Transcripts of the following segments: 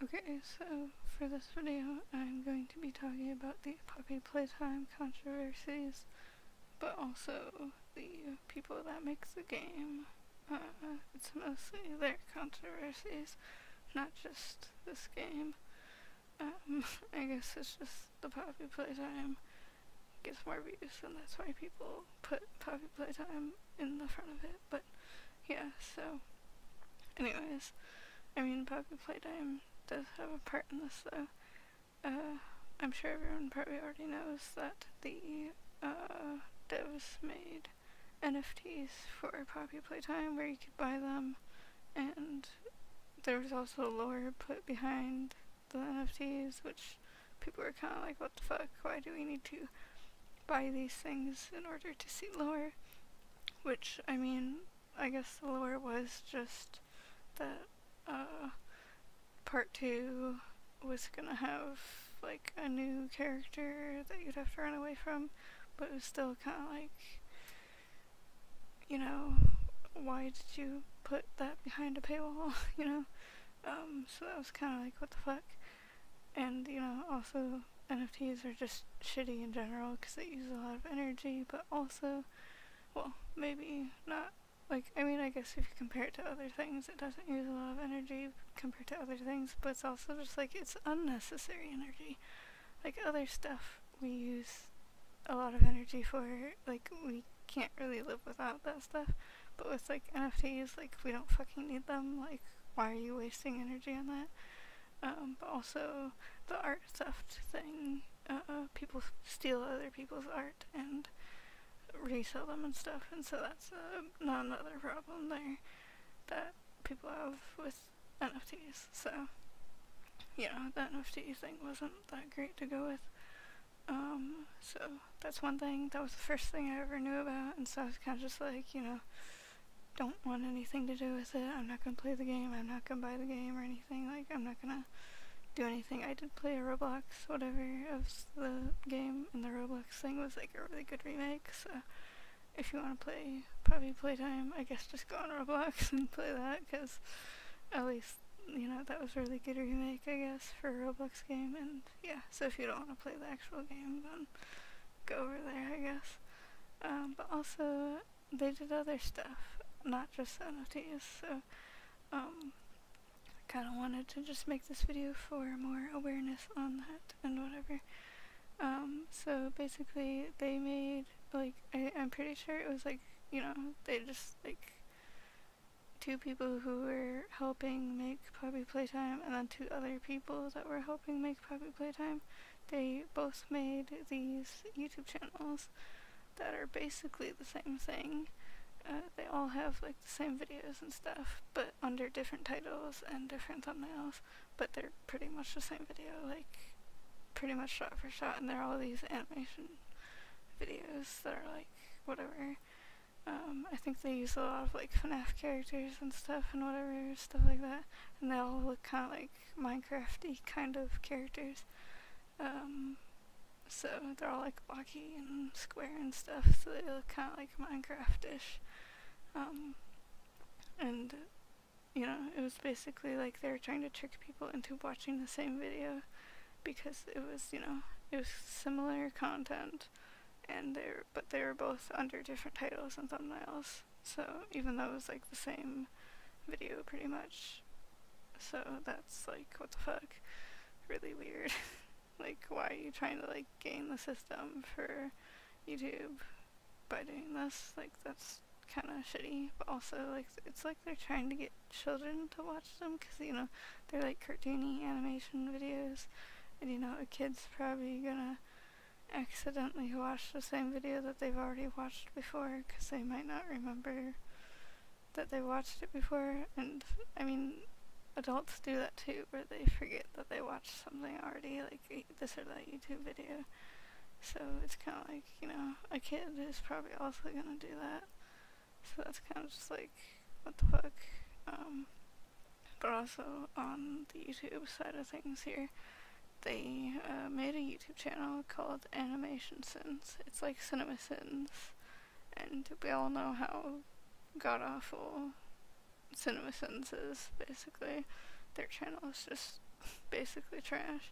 Okay, so for this video, I'm going to be talking about the Poppy Playtime controversies, but also the people that make the game. It's mostly their controversies, not just this game. I guess it's just the Poppy Playtime gets more views, and that's why people put Poppy Playtime in the front of it. But yeah, so anyways, I mean, Poppy Playtime does have a part in this, though. I'm sure everyone probably already knows that the devs made NFTs for Poppy Playtime where you could buy them, and there was also lore put behind the NFTs, which people were kind of like, what the fuck, why do we need to buy these things in order to see lore? Which, I mean, I guess the lore was just that part 2 was gonna have like a new character that you'd have to run away from, but it was still kind of like, you know, why did you put that behind a paywall, you know? So that was kind of like, what the fuck? And, you know, also NFTs are just shitty in general because they use a lot of energy, but also, well, maybe not. Like, I mean, I guess if you compare it to other things, it doesn't use a lot of energy compared to other things, but it's also just like, it's unnecessary energy. Like, other stuff we use a lot of energy for, like, we can't really live without that stuff, but with, like, NFTs, like, we don't fucking need them. Like, why are you wasting energy on that? But also, the art theft thing, people steal other people's art and resell them and stuff, and so that's another problem there that people have with NFTs. So, you know, the NFT thing wasn't that great to go with. So that's one thing. That was the first thing I ever knew about, and so I was kind of just like, you know, don't want anything to do with it. I'm not gonna play the game. I'm not gonna buy the game or anything. Like, I'm not gonna do anything. I did play a Roblox, whatever, of the game, and the Roblox thing was like a really good remake, so if you want to play Poppy Playtime, I guess just go on Roblox and play that, because at least, you know, that was a really good remake, I guess, for a Roblox game. And yeah, so if you don't want to play the actual game, then go over there, I guess. But also, they did other stuff, not just NFTs, so I kind of wanted to just make this video for more awareness on that and whatever. So basically they made, like, I'm pretty sure it was like, you know, they just, like, 2 people who were helping make Poppy Playtime and then 2 other people that were helping make Poppy Playtime, they both made these YouTube channels that are basically the same thing. They all have like the same videos and stuff, but under different titles and different thumbnails, but they're pretty much the same video, like pretty much shot for shot, and they're all these animation videos that are like whatever. I think they use a lot of like FNAF characters and stuff and whatever, stuff like that, and they all look kind of like Minecraft-y kind of characters. So they're all like blocky and square and stuff, so they look kind of like Minecraft-ish. And, you know, it was basically like they were trying to trick people into watching the same video, because it was, you know, it was similar content, and they were both under different titles and thumbnails, so even though it was like the same video pretty much. So that's like, what the fuck, really weird. Like, why are you trying to like game the system for YouTube by doing this? Like, that's kind of shitty, but also like it's like they're trying to get children to watch them, because, you know, they're like cartoony animation videos, and, you know, a kid's probably gonna accidentally watch the same video that they've already watched before, because they might not remember that they watched it before. And I mean, adults do that too, where they forget that they watched something already, like this or that YouTube video. So it's kind of like, you know, a kid is probably also gonna do that. So that's kind of just like, what the fuck. But also on the YouTube side of things here, they made a YouTube channel called Animation Sins. It's like Cinema Sins, and we all know how god-awful Cinema Sins is, basically. Their channel is just basically trash.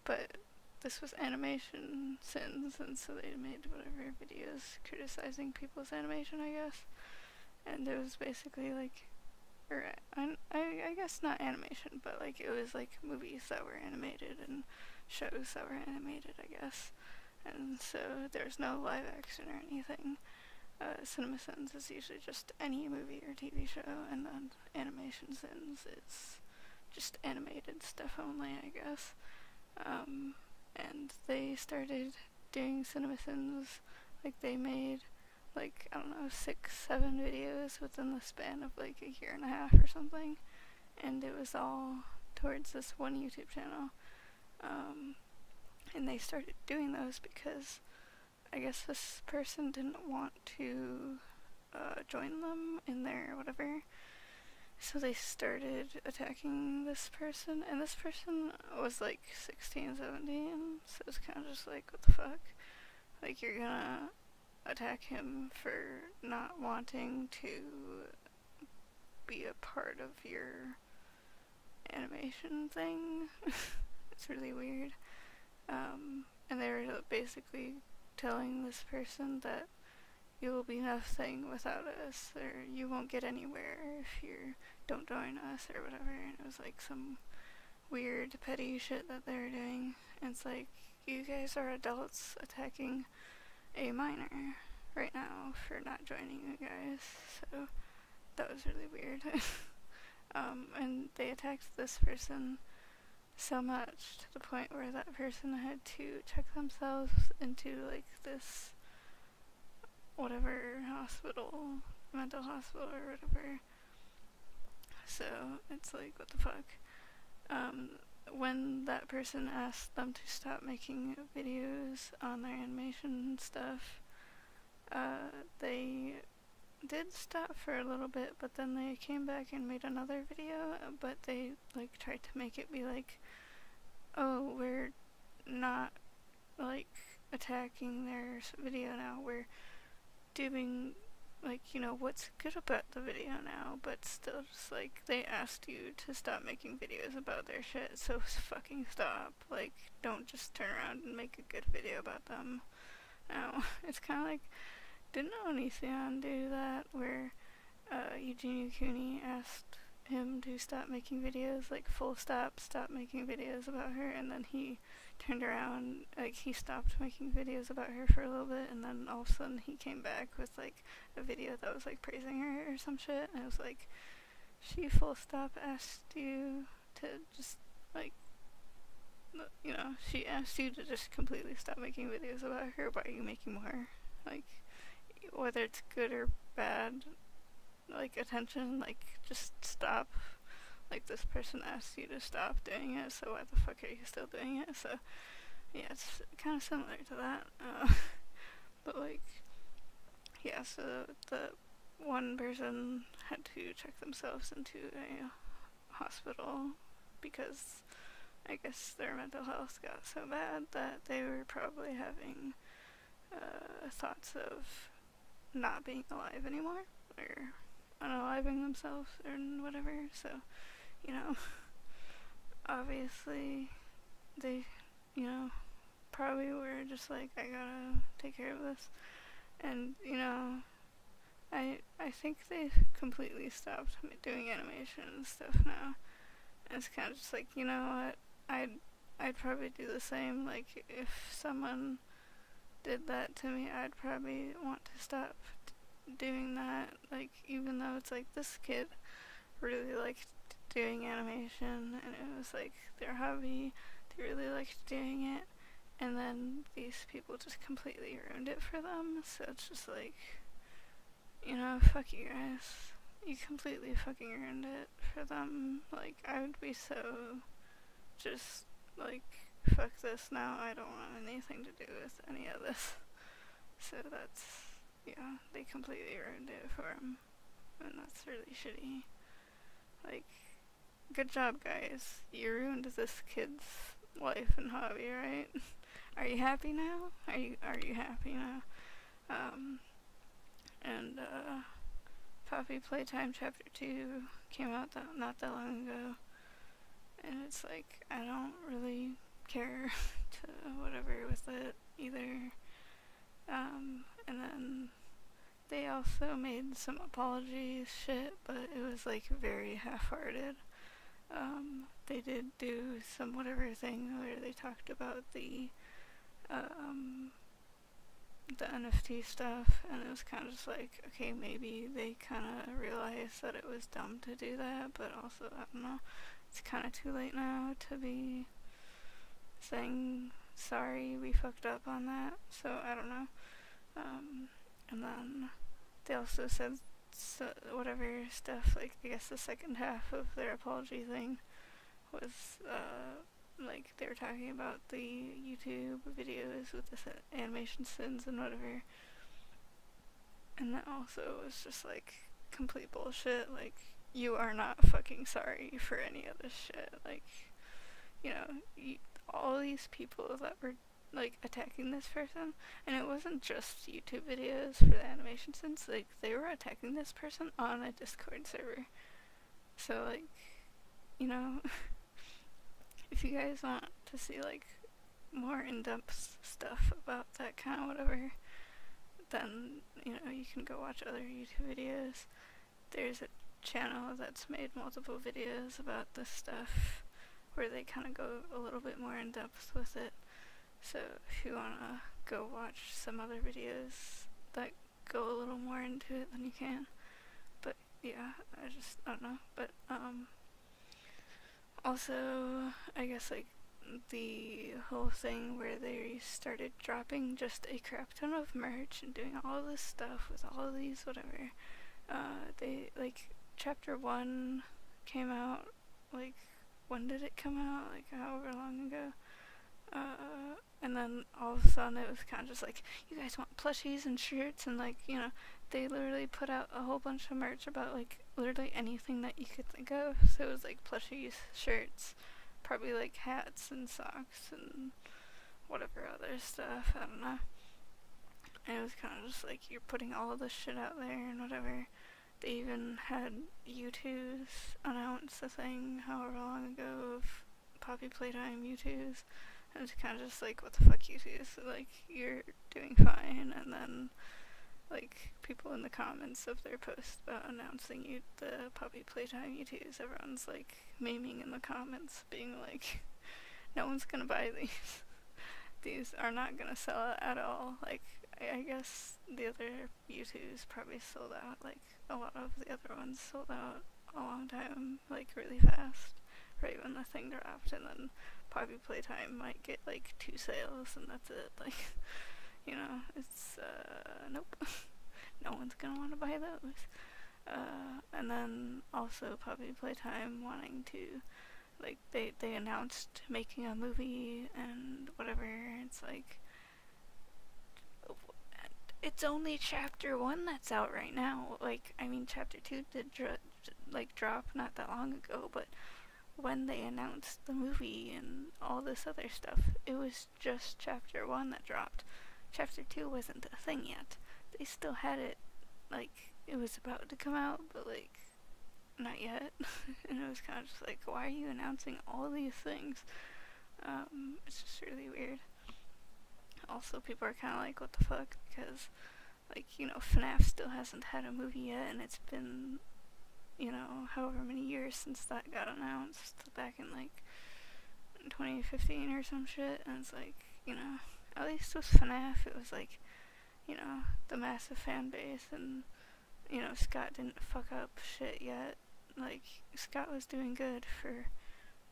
But this was animation sins, and so they made whatever videos criticizing people's animation, I guess. And it was basically like, or I guess not animation, but like it was like movies that were animated and shows that were animated, I guess. And so there's no live action or anything. CinemaSins is usually just any movie or TV show, and then Animation Sins is just animated stuff only, I guess. And they started doing CinemaSins, like they made like, I don't know, 6-7 videos within the span of like a year and a half or something, and it was all towards this one YouTube channel. And they started doing those because I guess this person didn't want to join them in their whatever, so they started attacking this person, and this person was like 16, 17, so it's kind of just like, what the fuck? Like, you're gonna attack him for not wanting to be a part of your animation thing. It's really weird. And they were basically telling this person that you will be nothing without us, or you won't get anywhere if you don't join us, or whatever. And it was like some weird petty shit that they were doing. And it's like, you guys are adults attacking a minor right now for not joining you guys. So that was really weird. And they attacked this person so much to the point where that person had to check themselves into like this whatever hospital, mental hospital or whatever. So it's like, what the fuck? When that person asked them to stop making videos on their animation stuff, they did stop for a little bit, but then they came back and made another video, but they like tried to make it be like, oh, we're not like attacking their video now, we're doing like, you know, what's good about the video now, but still just like, they asked you to stop making videos about their shit, so fucking stop. Like, don't just turn around and make a good video about them. No, it's kind of like, didn't Onision do that, where Eugenia Cooney asked him to stop making videos, like full stop making videos about her, and then he turned around, like he stopped making videos about her for a little bit, and then all of a sudden he came back with like a video that was like praising her or some shit, and it was like, she full stop asked you to just like, you know, she asked you to just completely stop making videos about her. Why are you making more? Like, whether it's good or bad, like attention, like just stop. Like, this person asked you to stop doing it, so why the fuck are you still doing it? So yeah, it's kind of similar to that. But like, yeah, so the one person had to check themselves into a hospital because I guess their mental health got so bad that they were probably having thoughts of not being alive anymore, or unaliving themselves or whatever. So, you know, obviously they, you know, probably were just like, I gotta take care of this. And, you know, I think they've completely stopped doing animation and stuff now. And it's kind of just like, you know what, I'd probably do the same. Like, if someone did that to me, I'd probably want to stop doing that. Like, even though it's like, this kid really liked doing animation, and it was like their hobby, they really liked doing it, and then these people just completely ruined it for them. So it's just like, you know, fuck you guys, you completely fucking ruined it for them. Like, I would be so just like, fuck this now, I don't want anything to do with any of this. So that's, yeah, they completely ruined it for him, and that's really shitty. Like, good job, guys, you ruined this kid's life and hobby, right? Are you happy now? Are you happy now? And Poppy Playtime Chapter 2 came out not that long ago. and it's like, I don't really care to whatever with it either. And then they also made some apology shit, but it was like very half-hearted. They did do some whatever thing where they talked about the NFT stuff, and it was kind of just like, okay, maybe they kind of realized that it was dumb to do that, but also, I don't know, it's kind of too late now to be saying, sorry, we fucked up on that, so I don't know. And then they also said whatever stuff, like, I guess the second half of their apology thing was, like, they were talking about the YouTube videos with the animation sins and whatever. And that also was just, like, complete bullshit. Like, you are not fucking sorry for any of this shit. Like, you know, all these people that were, like, attacking this person, and it wasn't just YouTube videos for the animation sins, like, they were attacking this person on a Discord server. So, like, you know, if you guys want to see, like, more in-depth stuff about that kind of whatever, then, you know, you can go watch other YouTube videos. There's a channel that's made multiple videos about this stuff where they kind of go a little bit more in-depth with it. So if you want to go watch some other videos that go a little more into it, then you can. But yeah, I don't know. But also, I guess, like, the whole thing where they started dropping just a crap ton of merch and doing all this stuff with all these whatever. They, like, chapter 1 came out, like, when did it come out? Like, however long ago. And then all of a sudden it was kind of just like, you guys want plushies and shirts, and, like, you know, they literally put out a whole bunch of merch about, like, literally anything that you could think of. So it was like plushies, shirts, probably like hats and socks and whatever other stuff, I don't know. And it was kind of just like, you're putting all of this shit out there and whatever. They even had U2's announce a thing however long ago of Poppy Playtime U2's, and it's kind of just like, what the fuck, U2's? Like, you're doing fine. And then, like, people in the comments of their post about announcing the Poppy Playtime U2's, everyone's, like, memeing in the comments, being like, no one's gonna buy these. These are not gonna sell at all. Like, I guess the other U2's probably sold out. Like, a lot of the other ones sold out a long time, like, really fast, right when the thing dropped, and then Poppy Playtime might get, like, 2 sales, and that's it. Like, you know, it's, nope. No one's gonna want to buy those. And then also Poppy Playtime wanting to, like, they announced making a movie and whatever. It's like, it's only chapter 1 that's out right now. Like, I mean, chapter 2 did drop not that long ago, but when they announced the movie and all this other stuff, it was just chapter 1 that dropped. Chapter 2 wasn't a thing yet. They still had it, like, it was about to come out, but, like, not yet. And it was kind of just like, why are you announcing all these things? It's just really weird. Also, people are kind of like, what the fuck? Because, like, you know, FNAF still hasn't had a movie yet, and it's been, you know, however many years since that got announced, back in, like, 2015 or some shit. And it's like, you know, at least with FNAF, it was like, you know, the massive fan base, and, you know, Scott didn't fuck up shit yet. Like, Scott was doing good for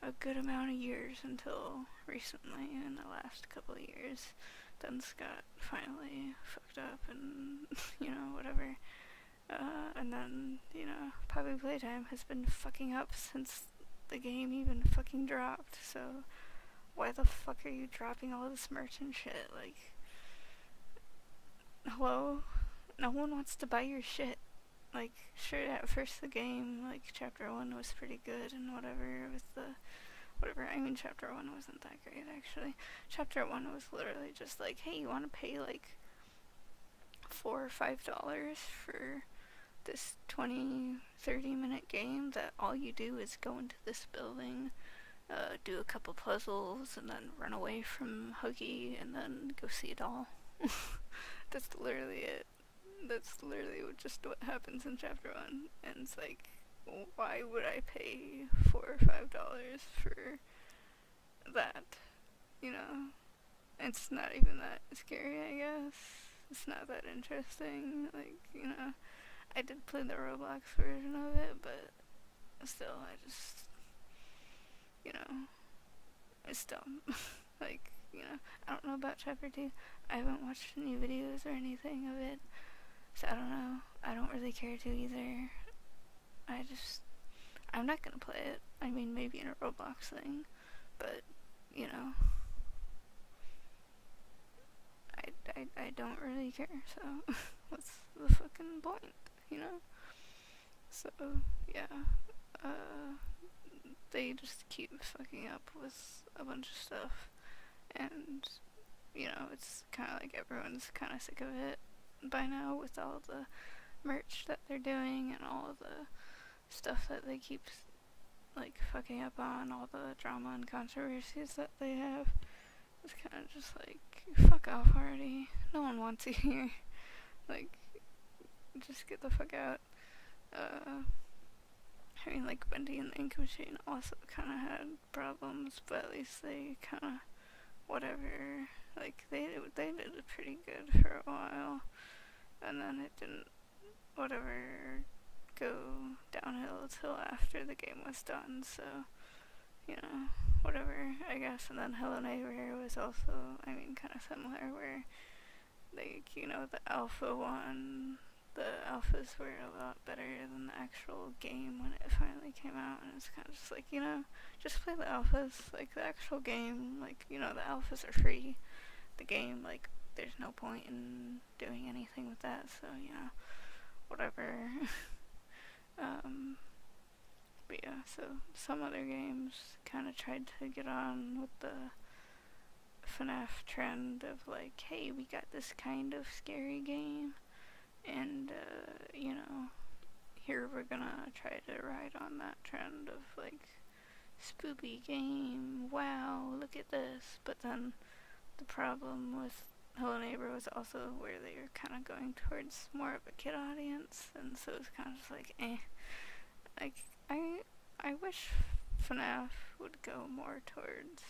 a good amount of years until recently, in the last couple of years. Then Scott finally fucked up and, you know, whatever. And then, you know, Poppy Playtime has been fucking up since the game even fucking dropped, so why the fuck are you dropping all this merch and shit? Like, hello? No one wants to buy your shit. Like, sure, at first the game, like, chapter 1 was pretty good and whatever, with the, whatever, I mean, chapter 1 wasn't that great, actually. Chapter 1 was literally just like, hey, you want to pay, like, $4 or $5 for this 20-30 minute game that all you do is go into this building, do a couple puzzles, and then run away from Huggy, and then go see a doll. That's literally it. That's literally just what happens in chapter 1. And it's like, why would I pay $4 or $5 for that? You know? It's not even that scary, I guess. It's not that interesting. Like, you know, I did play the Roblox version of it, but still, I just, you know, it's dumb. Like, you know, I don't know about chapter 2. I haven't watched any videos or anything of it, so I don't know. I don't really care to either. I'm not gonna play it. I mean, maybe in a Roblox thing, but, you know, I don't really care, so what's the fucking point, you know? So, yeah, they just keep fucking up with a bunch of stuff, and, you know, it's kind of like everyone's kind of sick of it by now with all the merch that they're doing and all of the stuff that they keep, like, fucking up on, all the drama and controversies that they have. It's kind of just like, fuck off already. No one wants you here. Like, just get the fuck out. I mean, like, Bendy and the Ink Machine also kind of had problems, but at least they kind of, whatever, like, they did it pretty good for a while, and then it didn't, whatever, go downhill till after the game was done, so, you know, whatever, I guess. And then Hello Neighbor was also, I mean, kind of similar, where, like, you know, the alpha one, the alphas were a lot better than the actual game when it finally came out, and it's kind of just like, you know, just play the alphas. Like, the actual game, like, you know, the alphas are free. The game, like, there's no point in doing anything with that, so, you know, whatever. But yeah, so some other games kind of tried to get on with the FNAF trend of, like, hey, we got this kind of scary game, and, you know, here we're gonna try to ride on that trend of, like, spoopy game, wow, look at this. But then the problem with Hello Neighbor was also where they were kind of going towards more of a kid audience, and so it's kind of just like, eh. Like, I wish FNAF would go more towards,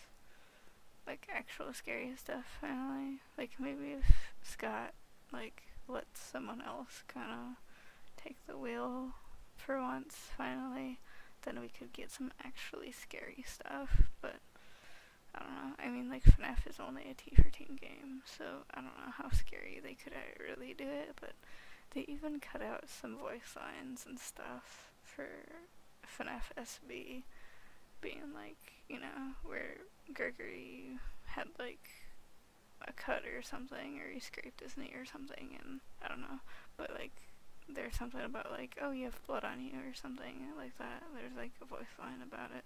like, actual scary stuff, finally. Like, maybe if Scott, like, lets someone else kind of take the wheel for once, finally, then we could get some actually scary stuff. But I don't know. I mean, like, FNAF is only a T for teen game, so I don't know how scary they could really do it, but they even cut out some voice lines and stuff for FNAF SB, being like, you know, where Gregory had, like, a cut or something, or he scraped his knee or something, and I don't know, but, like, there's something about, like, oh, you have blood on you or something like that. There's, like, a voice line about it,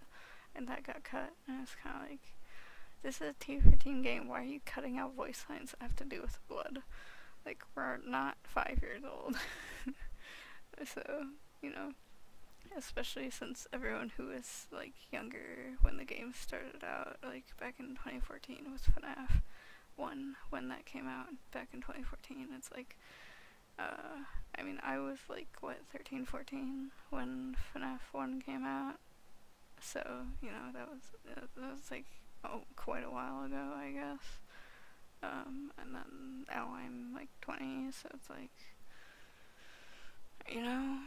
and that got cut, and it's kind of like, this is a T for teen game, why are you cutting out voice lines that have to do with blood? Like, we're not 5 years old. So, you know, especially since everyone who was, like, younger when the game started out, like, back in 2014 was FNAF 1 when that came out back in 2014. It's like, I mean, I was, like, what, 13, 14 when FNAF 1 came out, so, you know, that was like, oh, quite a while ago, I guess. And then now I'm, like, 20, so it's like, you know,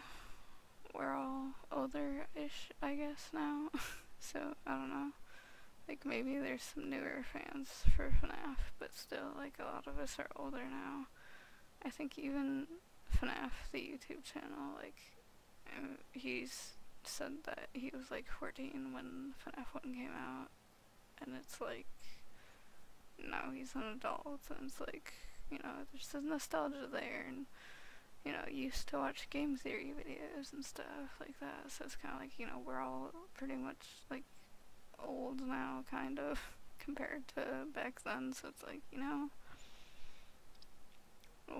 we're all older-ish, I guess, now. So, I don't know. Like, maybe there's some newer fans for FNAF, but still, like, a lot of us are older now. I think even FNAF, the YouTube channel, like, he's said that he was, like, 14 when FNAF 1 came out, and it's like, now he's an adult, and it's like, you know, there's some nostalgia there, and, you know, used to watch game theory videos and stuff like that, so it's kind of like, you know, we're all pretty much, like, old now, kind of, compared to back then, so it's like, you know,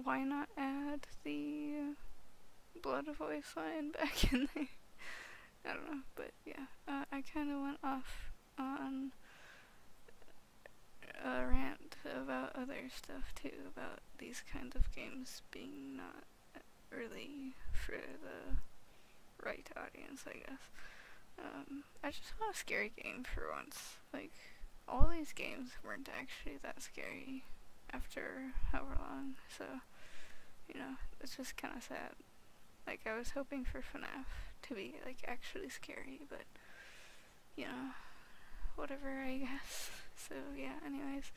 why not add the blood voice line back in there? I don't know, but yeah, I kind of went off on a rant about other stuff too, about these kinds of games being not really for the right audience, I guess. I just want a scary game for once. Like, all these games weren't actually that scary after however long, so, you know, it's just kind of sad. Like, I was hoping for FNAF to be, like, actually scary, but, you know, whatever, I guess. So, yeah, anyways.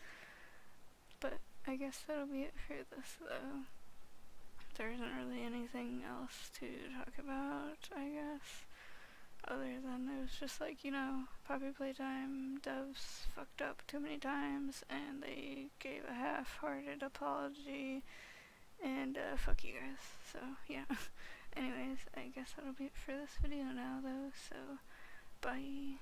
But I guess that'll be it for this, though. There isn't really anything else to talk about, I guess. Other than it was just like, you know, Poppy Playtime devs fucked up too many times, and they gave a half-hearted apology, and fuck you guys. So, yeah. Anyways, I guess that'll be it for this video now, though, so bye.